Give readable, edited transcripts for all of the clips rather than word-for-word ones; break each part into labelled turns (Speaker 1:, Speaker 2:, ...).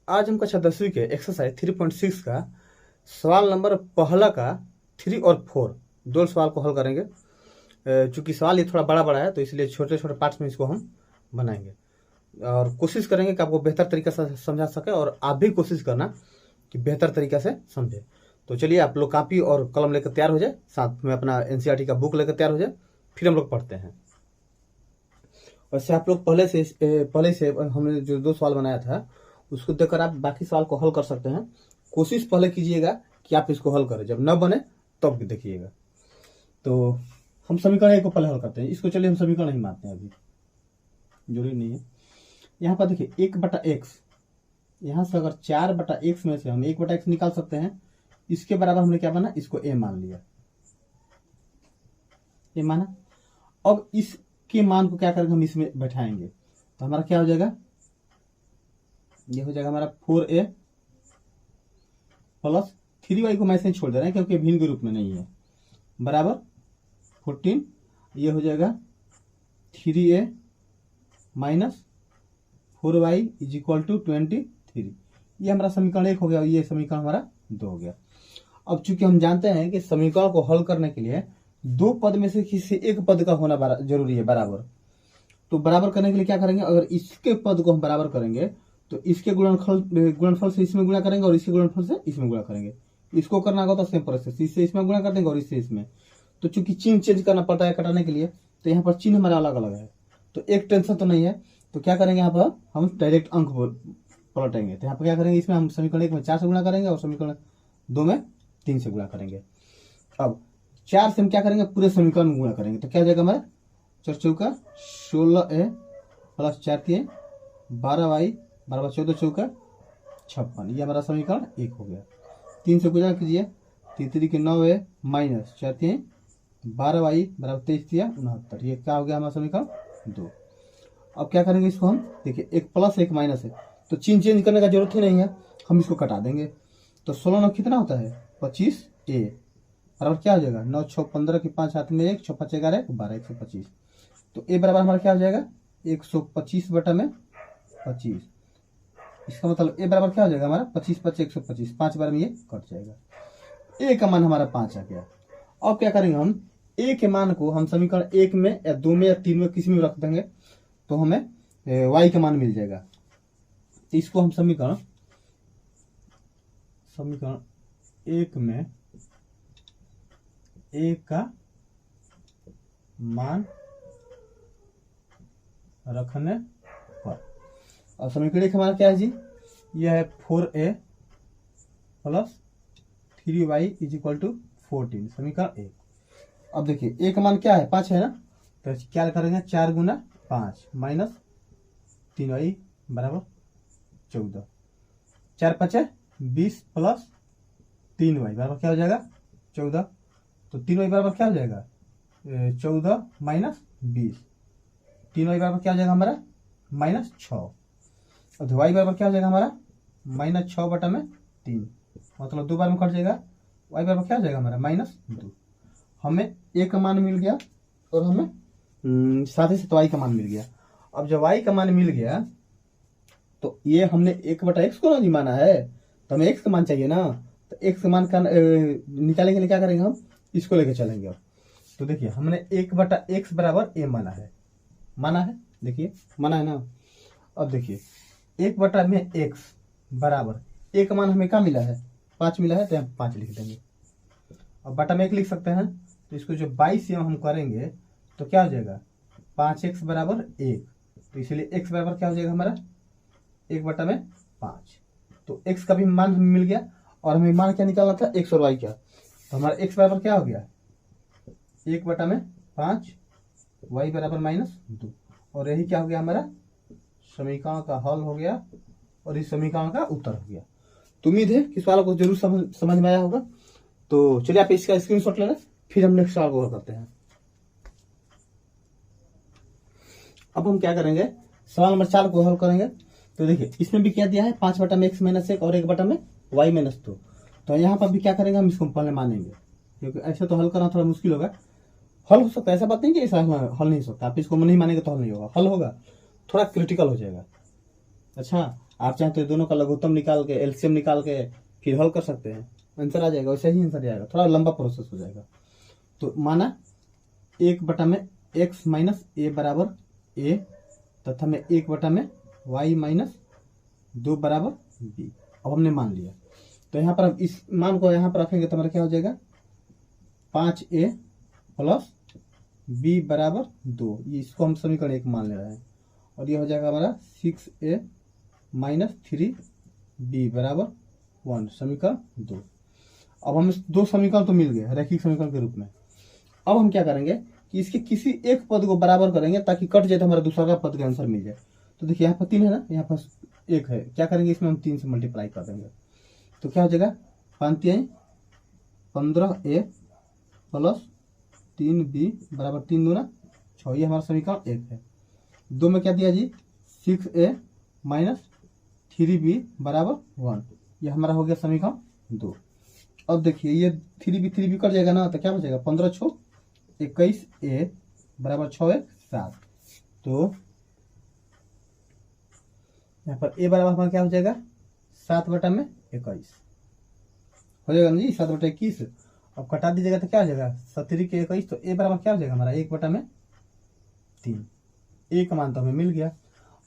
Speaker 1: आज हम कक्षा 10वीं के एक्सरसाइज 3.6 का सवाल नंबर पहला का 3 और 4 दो सवाल को हल करेंगे। चूंकि सवाल ये थोड़ा बड़ा बड़ा है तो इसलिए छोटे छोटे पार्ट्स में इसको हम बनाएंगे और कोशिश करेंगे कि आपको बेहतर तरीके से समझा सके और आप भी कोशिश करना कि बेहतर तरीके से समझे। तो चलिए आप लोग कापी और कलम लेकर तैयार हो जाए, साथ में अपना एनसीईआरटी का बुक लेकर तैयार हो जाए, फिर हम लोग पढ़ते हैं। वैसे आप लोग पहले से हमने जो दो सवाल बनाया था उसको देखकर आप बाकी सवाल को हल कर सकते हैं। कोशिश पहले कीजिएगा कि आप इसको हल करें, जब न बने तब देखिएगा। तो हम समीकरण एक को पहले हल करते हैं। इसको चलिए हम समीकरण नहीं मानते हैं, अभी जरूरी नहीं है। यहाँ पर देखिए 1/x, यहाँ से अगर 4/x में से हम 1/x निकाल सकते हैं, इसके बराबर हमने क्या माना, इसको a मान लिया, a माना। अब इसके मान को क्या करेंगे, हम इसमें बैठाएंगे तो हमारा क्या हो जाएगा, ये हो जाएगा हमारा 4a प्लस 3y को मैं ऐसे छोड़ दे रहे हैं क्योंकि भिन्न के रूप में नहीं है, बराबर 14। ये हो जाएगा 3a minus 4y is equal to 23। ये हमारा समीकरण 1 हो गया, ये समीकरण हमारा 2 हो गया। अब चूंकि हम जानते हैं कि समीकरण को हल करने के लिए दो पद में से किसी एक पद का होना जरूरी है बराबर। तो बराबर करने के लिए क्या करेंगे, अगर इसके पद को हम बराबर करेंगे तो इसके गुणनफल से इसमें गुणा करेंगे और इसके गुणनफल से इसमें गुणा करेंगे। इसको करना होगा तो सेम प्रोसेस, इससे इसमें गुणा कर देंगे और इससे इसमें। तो चूंकि चिन्ह चेंज करना पड़ता है कटाने के लिए, तो यहाँ पर चिन्ह हमारा अलग अलग है, तो एक टेंशन तो नहीं है। तो क्या करेंगे, यहाँ पर हम डायरेक्ट अंक पलटेंगे। तो यहाँ पर क्या करेंगे, इसमें हम समीकरण 1 में 4 से गुणा करेंगे और समीकरण 2 में 3 से गुणा करेंगे। अब 4 से हम क्या करेंगे, पूरे समीकरण में गुणा करेंगे। तो क्या हो जाएगा हमारा 4 चौका 16a प्लस 4 3 12y बराबर 14 चौका 56। ये हमारा समीकरण 1 हो गया। 3 से गुणा कीजिए, 3 के 9a माइनस 4 3 12y बराबर 23 69। ये क्या हो गया हमारा समीकरण 2। अब क्या करेंगे, इसको हम देखिए एक प्लस एक माइनस है तो चिन्ह चेंज करने का जरूरत ही नहीं है, हम इसको कटा देंगे। तो 16 9 कितना होता है 25a बराबर क्या हो जाएगा 9 6 15 की 5 हाथ में 1 6 5 11 12 125। तो a बराबर हमारा क्या हो जाएगा 125 बटा में 25। इसका मतलब a बराबर क्या हो जाएगा हमारा 25 5 125, 5 बार में ये कट जाएगा। a का मान हमारा 5 आ गया। अब क्या करेंगे, हम a के मान को हम समीकरण 1 में या 2 में या 3 में किसी में रख देंगे तो हमें y का मान मिल जाएगा। तो इसको हम समीकरण 1 में a का मान रखने पर, और समीकरण 1 हमारा क्या है जी, यह है 4a plus 3y is equal to 14, समीकरण 1। अब देखिए a का मान क्या है 5 है ना, तो क्या करेंगे 4 गुना 5 माइनस 3y बराबर 14, 4 5 20 प्लस 3y बराबर क्या हो जाएगा 14। तो 3y बराबर क्या हो जाएगा 14 माइनस 20, 3y बराबर क्या हो जाएगा हमारा माइनस 6। और y बराबर क्या हो जाएगा हमारा माइनस 6 बटा में 3, मतलब 2 बार में कट जाएगा। y बराबर क्या हो जाएगा हमारा माइनस 2। हमें a का मान मिल गया और हमें साथ ही साथ y का मान मिल गया। अब जब y का मान मिल गया तो ये हमने 1/x को नहीं माना है, तो हमें x का मान चाहिए ना। तो x का मान का निकालने के लिए क्या करेंगे, हम इसको लेके चलेंगे। अब तो देखिए हमने 1/x बराबर a माना है, देखिए माना है ना। अब देखिए 1/x बराबर a का मान हमें क्या मिला है 5 मिला है, तो हम 5 लिख देंगे। अब बटा में 1 लिख सकते हैं, तो इसको जो 22 से हम करेंगे तो क्या हो जाएगा 5x बराबर 1। तो इसलिए x बराबर क्या हो जाएगा हमारा 1/5। तो x का भी मान हमें मिल गया और हमें मान क्या निकालना था x और y का। तो हमारा x बराबर क्या हो गया 1/5, y बराबर -2। और यही क्या हो गया हमारा समीकरण का हल हो गया और इस समीकरण का उत्तर हो गया। तो उम्मीद है कि सवाल को जरूर समझ में आया होगा। तो चलिए आप इसका स्क्रीनशॉट ले लें, फिर हम नेक्स्ट सवाल को हल करते हैं। अब हम क्या करेंगे, सवाल नंबर 4 को हल करेंगे। तो देखिए इसमें भी क्या दिया है 5/x - 1 और 1/y - 2। तो यहाँ पर भी क्या करेंगे, हम इसको पहले मानेंगे क्योंकि ऐसे तो हल करना थोड़ा मुश्किल होगा। हल हो सकता है, ऐसा बात नहीं कि ऐसा हल नहीं हो सकता। आप इसको नहीं मानेंगे तो हल नहीं होगा, हल होगा, थोड़ा क्रिटिकल हो जाएगा। अच्छा, आप चाहें तो दोनों का लघुत्तम निकाल के एलसीएम निकाल के फिर हल कर सकते हैं, आंसर आ जाएगा। वैसे ही आंसर आएगा, थोड़ा लंबा प्रोसेस हो जाएगा। तो माना 1/x माइनस ए बराबर ए तथा में 1/में y माइनस 2 बराबर बी। अब हमने मान लिया, तो यहाँ पर अब इस मान को यहाँ पर रखेंगे तो हमारा क्या हो जाएगा 5a प्लस b बराबर 2, इसको हम समीकरण 1 मान ले रहे हैं। और ये हो जाएगा हमारा 6a माइनस 3b बराबर 1, समीकरण 2। अब हम 2 समीकरण तो मिल गए रैखिक समीकरण के रूप में। अब हम क्या करेंगे कि इसके किसी एक पद को बराबर करेंगे ताकि कट जाए तो हमारा दूसरा का पद का आंसर मिल जाए। तो देखिए यहाँ पर 3 है ना, यहाँ पर 1 है, क्या करेंगे इसमें हम 3 से मल्टीप्लाई कर देंगे। तो क्या हो जाएगा 5 15a प्लस 3b बराबर 3 दूना 6, ये हमारा समीकरण 1 है। 2 में क्या दिया जी 6a माइनस 3b बराबर 1, ये हमारा हो गया समीकरण 2। अब देखिए ये 3b कट जाएगा ना, तो क्या बचेगा 15 6 21a बराबर 6 1 7। तो यहाँ पर a बराबर हमारा क्या हो जाएगा 7/21 हो जाएगा ना जी, 7/21। अब कटा दीजिएगा तो क्या हो जाएगा 17 के 21, तो a बराबर क्या हो जाएगा हमारा 1/3। a का मान तो हमें मिल गया।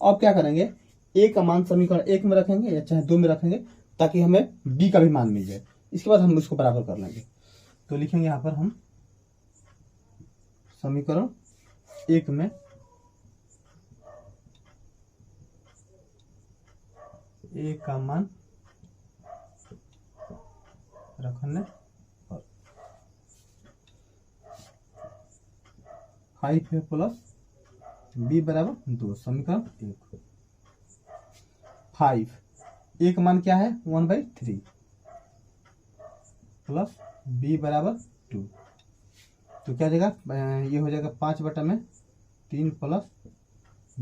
Speaker 1: अब क्या करेंगे a का मान समीकरण 1 में रखेंगे या चाहे 2 में रखेंगे ताकि हमें b का भी मान मिल जाए। इसके बाद हम उसको बराबर कर लेंगे। तो लिखेंगे यहाँ पर हम समीकरण 1 में a का मान रखने पर 5 है प्लस b बराबर 2, समीकरण 1। 5 a का मान क्या है 1/3 प्लस b बराबर 2, तो क्या हो जाएगा ये हो जाएगा 5/3 प्लस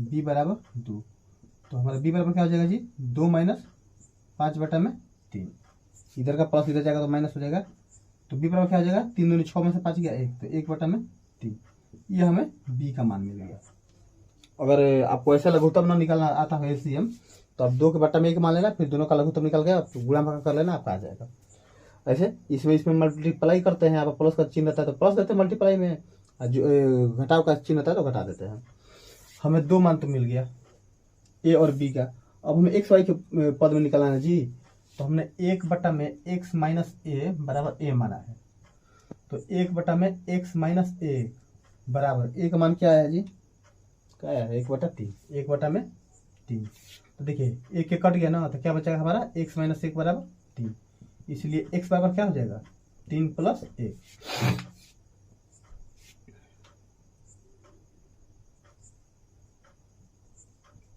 Speaker 1: b बराबर 2। तो हमारा b बराबर क्या हो जाएगा जी 2 माइनस 5/3, इधर का प्लस इधर जाएगा तो माइनस हो जाएगा। तो b बराबर क्या हो जाएगा 3 दूनी 6 में से 5 गया 1, तो 1/3, ये हमें b का मान मिल गया। अगर आपको ऐसा लघुत्तम न निकालना आता है एलसीएम तो आप 2/1 मान लेना, फिर दोनों का लघुत्तम निकाल के आप गुणा भागा कर लेना, आपका आ जाएगा। ऐसे इसमें मल्टीप्लाई करते हैं, आप प्लस का चिन्ह रहता है तो प्लस देते हैं मल्टीप्लाई में, जो घटाव का चिन्ह रहता है तो घटा देते हैं। हमें 2 मान तो मिल गया ए और बी का। अब हमें एक्स वाई के पद में निकालना है जी, तो हमने 1/x माइनस ए बराबर ए माना है। तो 1/x माइनस ए बराबर ए का मान क्या है जी, क्या है 1/3, 1/3। तो देखिए एक के कट गया ना, तो क्या बचेगा हमारा x माइनस 1 बराबर 3, इसलिए x बराबर क्या हो जाएगा 3 प्लस 1।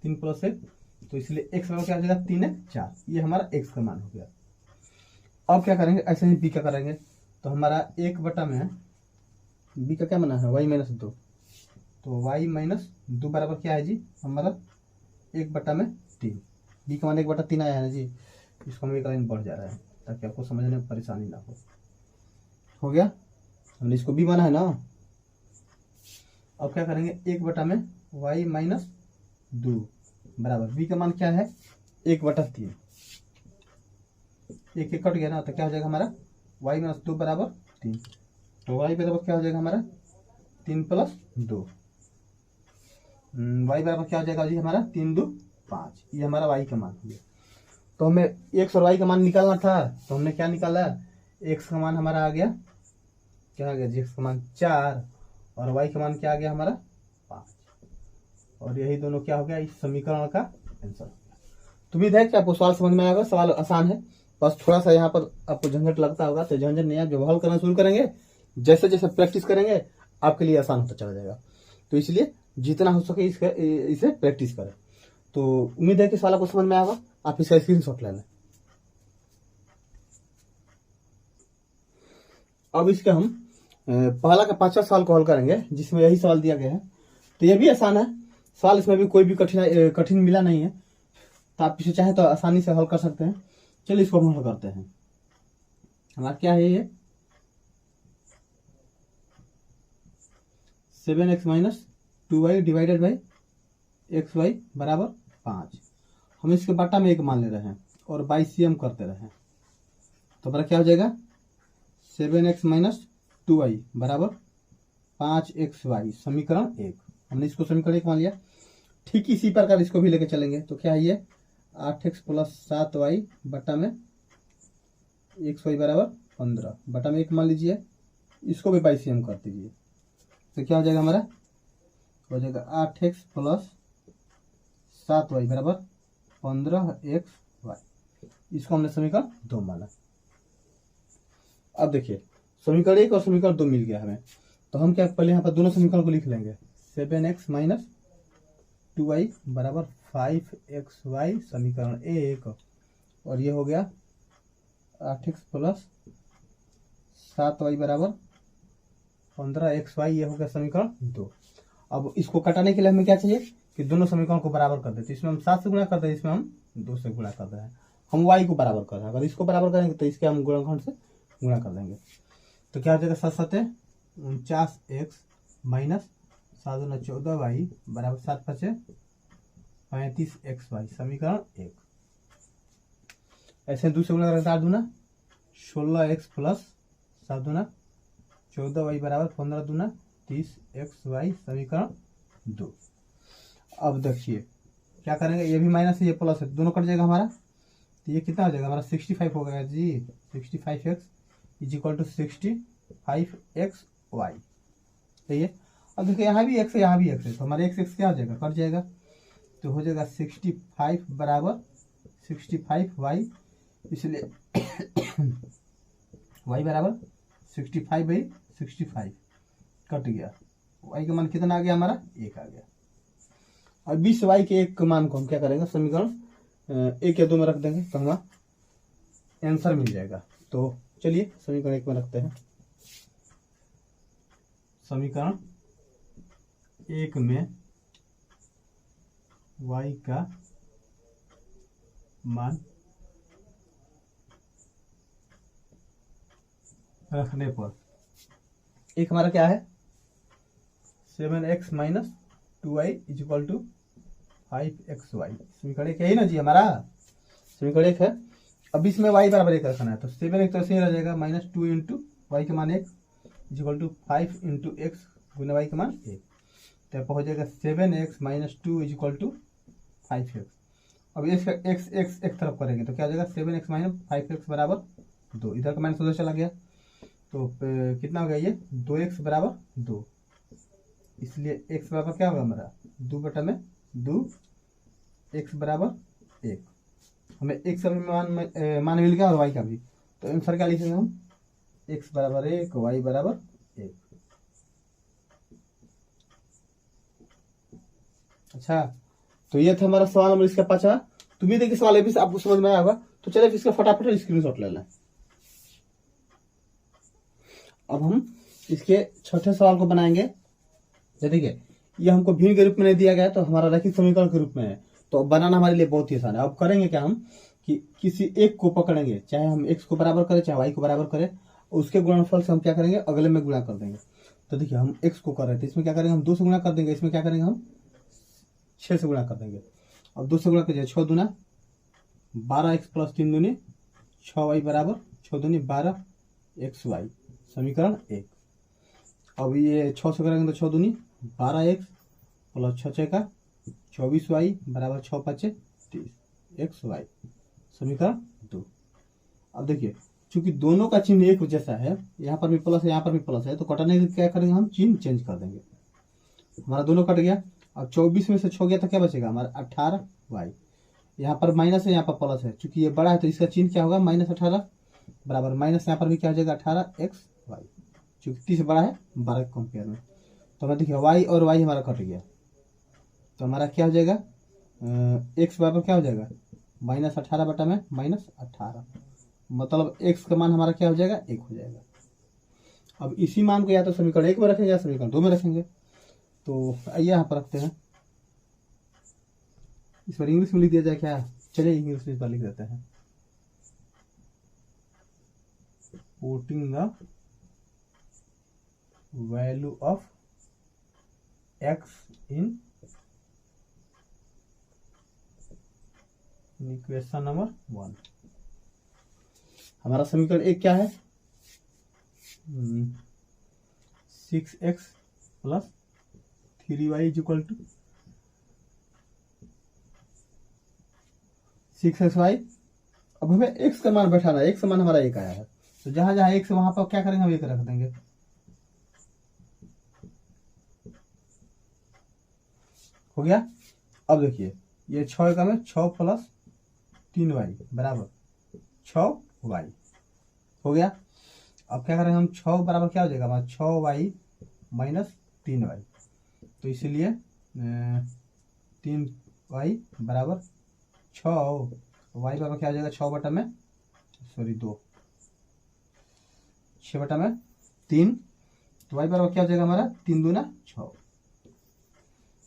Speaker 1: तीन प्लस 1, तो इसलिए x बराबर क्या हो जाएगा 3 1 4, ये हमारा x का मान हो गया। अब क्या करेंगे ऐसे ही b का करेंगे, तो हमारा 1 में b का क्या माना है y माइनस 2, तो y माइनस 2 बराबर क्या है जी हमारा 1/3, b का मान 1/3 आया है ना जी, इसको हम एक लाइन बढ़ जा रहा है ताकि आपको समझने में परेशानी ना हो गया, हमने इसको b माना है ना। अब क्या करेंगे 1 में y माइनस 2 बराबर b का मान क्या है 1/3, एक कट गया ना, तो क्या हो जाएगा हमारा y माइनस 2 बराबर 3, तो y बराबर क्या हो जाएगा हमारा 3 प्लस 2, y बराबर क्या हो जाएगा जी हमारा 3 2 5, ये हमारा y का मान हो गया। तो हमें x और y का मान निकालना था, तो हमने क्या निकाला x का मान हमारा आ गया क्या आ गया जी, x का मान 4 और y का मान क्या आ गया हमारा 5, और यही दोनों क्या हो गया इस समीकरण का आंसर। तो उम्मीद है कि आपको सवाल समझ में आएगा। सवाल आसान है, बस थोड़ा सा यहाँ पर आपको झंझट लगता होगा, तो झंझट नहीं, आप जब हल करना शुरू करेंगे जैसे जैसे प्रैक्टिस करेंगे आपके लिए आसान होता चला जाएगा। तो इसलिए जितना हो सके इसे प्रैक्टिस करें। तो उम्मीद है कि सवाल आपको समझ में आएगा, आप इसका स्क्रीनशॉट ले लें। अब इसका हम पहला का 5वां सवाल को हल करेंगे जिसमें यही सवाल दिया गया है। तो यह भी आसान है सवाल, इसमें भी कोई भी कठिन मिला नहीं है, तो आप इसे चाहे तो आसानी से हल कर सकते हैं। चलिए इसको हम हल करते हैं। हमारा क्या है ये 7x minus 2y divided by xy बराबर 5। हम इसके बट्टा में 1 मान ले रहे हैं और बाई सी एम करते रहे, तो हमारा क्या हो जाएगा 7x माइनस 2y बराबर 5xy, समीकरण 1। हमने इसको समीकरण 1 मान लिया। ठीक इसी प्रकार इसको भी लेके चलेंगे, तो क्या है ये 8x प्लस 7y बट्टा में xy बराबर 15 बटा में 1 मान लीजिए, इसको भी बाई सी एम कर दीजिए, तो क्या हो जाएगा हमारा, हो जाएगा 8x प्लस 7y बराबर 15xy। इसको हमने समीकरण 2 माना। अब देखिए समीकरण 1 और समीकरण 2 मिल गया हमें, तो हम क्या पहले यहाँ पर दोनों समीकरण को लिख लेंगे। 7x माइनस 2y बराबर 5xy, समीकरण 1, और ये हो गया 8x प्लस 7y बराबर 15xy, ये हो गया समीकरण 2। अब इसको कटाने के लिए हमें क्या चाहिए कि दोनों समीकरण को बराबर कर देते। इसमें हम 7 से गुणा करते हैं, इसमें हम 2 से गुणा कर रहे हैं। हम y को बराबर कर रहे हैं, अगर इसको बराबर करेंगे तो इसके हम गुणनखंड से गुणा कर देंगे, तो क्या हो जाएगा 7 7 49x माइनस 7 दूना 14y बराबर 7 5 35xy, समीकरण 1। ऐसे दूसरे गुणा करेंगे 8 दूना 16x प्लस 7 दूना 14y बराबर 15 दूना 30xy, समीकरण 2। अब देखिए क्या करेंगे, ये भी माइनस है ये प्लस है, दोनों कट जाएगा हमारा, तो ये कितना हो जाएगा हमारा 65 हो गया जी। 65x is equal to 65xy, सही है। अब देखिए यहाँ भी x है यहाँ भी x है, तो हमारा x क्या हो जाएगा, कट जाएगा, तो हो जाएगा 65 बराबर 65y, इसलिए y बराबर 65/65 कट गया। y का मान कितना आ गया हमारा 1 आ गया। और 20y के 1 मान को हम क्या करेंगे, समीकरण 1 या 2 में रख देंगे, तो हमारा आंसर मिल जाएगा। तो चलिए समीकरण 1 में रखते हैं। समीकरण 1 में y का मान रखने पर एक हमारा क्या है 7x minus 2y is equal to 5xy, समीकरण 1 यही ना जी हमारा, समीकरण 1 है। अब इसमें y बराबर 1 रखना है, तो 7x तो ऐसे ही रह जाएगा, माइनस 2 इंटू वाई का मान 1 is equal to 5 into X गुना वाई का मान 1, तो हो जाएगा 7x minus 2 is equal to 5x। अब इसका x एक तरफ करेंगे तो क्या हो जाएगा 7x माइनस 5x बराबर 2, इधर का माइनस उधर चला गया, तो कितना हो गया ये 2x बराबर 2, इसलिए x बराबर क्या होगा हमारा 2 बटा में 2, x बराबर 1। हमें x का भी मान मिल गया और y का भी, तो आंसर क्या लिखेंगे हम x बराबर 1 y बराबर 1। अच्छा, तो ये था हमारा सवाल नंबर इसका 5। तुम्हें देखिए सवाल भी आपको समझ में आया होगा, तो चलिए इसका फटाफट स्क्रीनशॉट ले लें। अब हम इसके छठे सवाल को बनाएंगे। देखिए ये हमको भिन्न के रूप में नहीं दिया गया, तो हमारा रैखिक समीकरण के रूप में है, तो अब बनाना हमारे लिए बहुत ही आसान है। अब करेंगे क्या हम कि किसी एक को पकड़ेंगे, चाहे हम x को बराबर करें चाहे y को बराबर करें, उसके गुणनफल से हम क्या करेंगे अगले में गुणा कर देंगे। तो देखिए हम x को कर रहे थे, इसमें क्या करेंगे हम 2 से गुणा कर देंगे, इसमें क्या करेंगे हम 6 से गुणा कर देंगे। अब 2 से गुणा कीजिए 6 दूना 12x प्लस 3 दूनी 6y बराबर 6 दूनी 12xy, समीकरण 1। अब ये 6 से करेंगे तो 6 दूनी 12x प्लस 6 6 का 24y बराबर 6 5 30xy, समीकरण 2। अब देखिए चूंकि दोनों का चिन्ह एक जैसा है, यहाँ पर भी प्लस है यहाँ पर भी प्लस है, तो कटाने के लिए क्या करेंगे हम चिन्ह चेंज कर देंगे। हमारा दोनों कट गया। अब 24 में से 6 गया तो क्या बचेगा हमारा 18y, यहाँ पर माइनस है यहाँ पर प्लस है, चूंकि ये बड़ा है तो इसका चिन्ह क्या होगा -18 बराबर माइनस, यहाँ पर भी क्या हो जाएगा 18xy, चूंकि 30 बड़ा है 12 कंपेयर में। तो हमें देखिए y और y हमारा कट गया, तो हमारा क्या हो जाएगा x बराबर क्या हो जाएगा -18 बटा में -18, मतलब x का मान हमारा क्या हो जाएगा 1 हो जाएगा। अब इसी मान को या तो समीकरण 1 में रखेंगे या समीकरण 2 में रखेंगे, तो आइए यहाँ पर रखते हैं। इस पर इंग्लिश में लिख दिया जाए क्या, चलिए इंग्लिश में इस पर लिख देते हैं। Putting the value of x in equation number 1। हमारा समीकरण 1 क्या है? 6x plus 3y is equal to 6xy। अब हमें x का मान बैठाना है, x का मान हमारा 1 आया है, तो जहां जहां x वहां पर क्या करेंगे, हम 1 रख देंगे। हो गया। अब देखिए ये 6 का में 6 प्लस 3y बराबर 6y हो गया। अब क्या करेंगे हम, 6 बराबर क्या हो जाएगा हमारा 6y माइनस 3y, तो इसीलिए 3y बराबर 6, y बराबर क्या हो जाएगा 6 बटा में 2, 6 बटा में 3, तो y बराबर क्या हो जाएगा हमारा 3 दूना 6।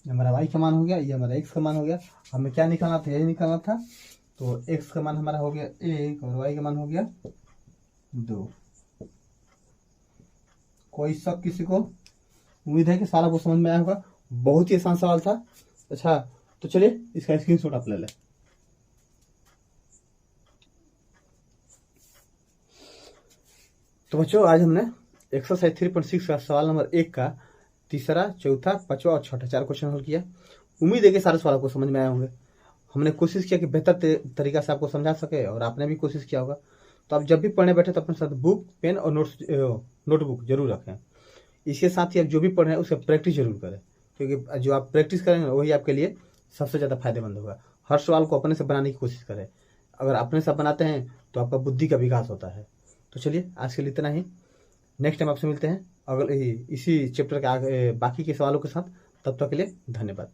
Speaker 1: हमारा y का मान हो गया, ये हमारा x का मान हो गया। हमें क्या निकालना था, यही निकालना था, तो x का मान हमारा हो गया 1 और y का मान हो गया 2। कोई शक किसी को? उम्मीद है कि सारा कुछ समझ में आया होगा। बहुत ही आसान सवाल था। अच्छा तो चलिए इसका स्क्रीनशॉट आप ले लें। तो बच्चों आज हमने एक्सरसाइज 3.6 का सवाल नंबर 1 का तीसरा, चौथा, पांचवा और छठा 4 क्वेश्चन हल किया। उम्मीद है कि सारे सवाल आपको समझ में आए होंगे। हमने कोशिश किया कि बेहतर तरीका से आपको समझा सके और आपने भी कोशिश किया होगा। तो आप जब भी पढ़ने बैठे तो अपने साथ बुक, पेन और नोटबुक जरूर रखें। इसके साथ ही आप जो भी पढ़ रहे हैं उसका प्रैक्टिस जरूर करें, क्योंकि जो आप प्रैक्टिस करेंगे वही आपके लिए सबसे ज़्यादा फायदेमंद होगा। हर सवाल को अपने से बनाने की कोशिश करें। अगर अपने से बनाते हैं तो आपका बुद्धि का विकास होता है। तो चलिए आज के लिए इतना ही। नेक्स्ट टाइम आपसे मिलते हैं अगले इसी चैप्टर के आगे बाकी के सवालों के साथ। तब तक के लिए धन्यवाद।